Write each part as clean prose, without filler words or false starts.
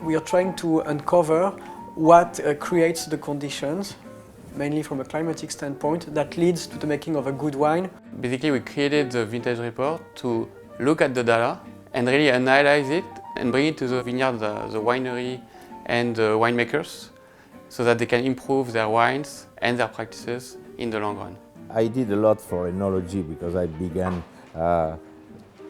we are trying to uncover what creates the conditions, mainly from a climatic standpoint, that leads to the making of a good wine. Basically, we created the vintage report to look at the data and really analyze it and bring it to the vineyard, the winery and the winemakers, so that they can improve their wines and their practices in the long run. I did a lot for enology because I began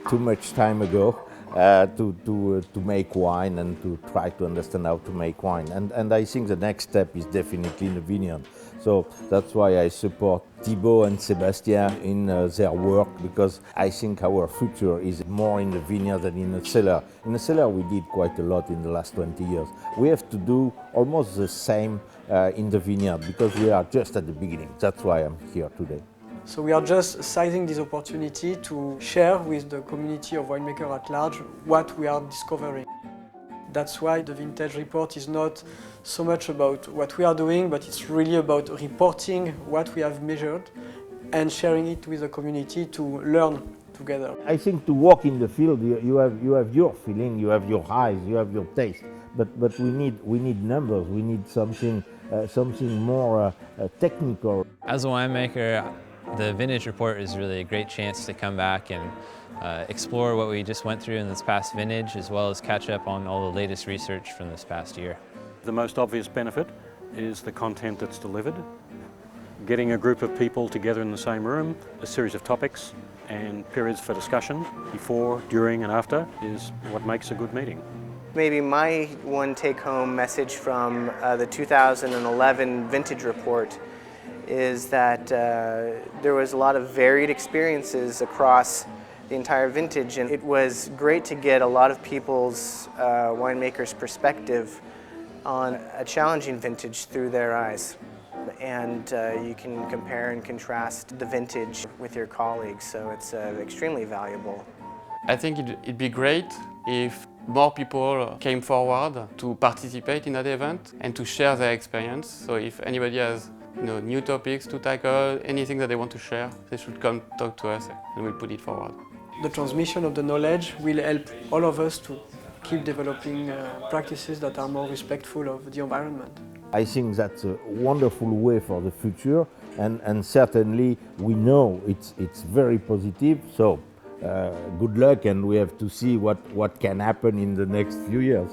too much time ago to make wine and to try to understand how to make wine. And I think the next step is definitely in the vineyard. So that's why I support Thibaut and Sébastien in their work, because I think our future is more in the vineyard than in the cellar. In the cellar we did quite a lot in the last 20 years. We have to do almost the same in the vineyard because we are just at the beginning. That's why I'm here today. So we are just seizing this opportunity to share with the community of winemakers at large what we are discovering. That's why the vintage report is not so much about what we are doing, but it's really about reporting what we have measured and sharing it with the community to learn together. I think to walk in the field, you have your feeling, you have your eyes, you have your taste, but we need numbers. We need something more technical. As a winemaker, the vintage report is really a great chance to come back and explore what we just went through in this past vintage, as well as catch up on all the latest research from this past year. The most obvious benefit is the content that's delivered. Getting a group of people together in the same room, a series of topics and periods for discussion before, during and after is what makes a good meeting. Maybe my one take-home message from the 2011 vintage report is that there was a lot of varied experiences across the entire vintage, and it was great to get a lot of people's winemakers' perspective on a challenging vintage through their eyes. And you can compare and contrast the vintage with your colleagues, so it's extremely valuable. I think it'd be great if more people came forward to participate in that event and to share their experience. So if anybody has new topics to tackle, anything that they want to share, they should come talk to us and we'll put it forward. The transmission of the knowledge will help all of us to keep developing practices that are more respectful of the environment. I think that's a wonderful way for the future, and certainly we know it's very positive. So good luck, and we have to see what can happen in the next few years.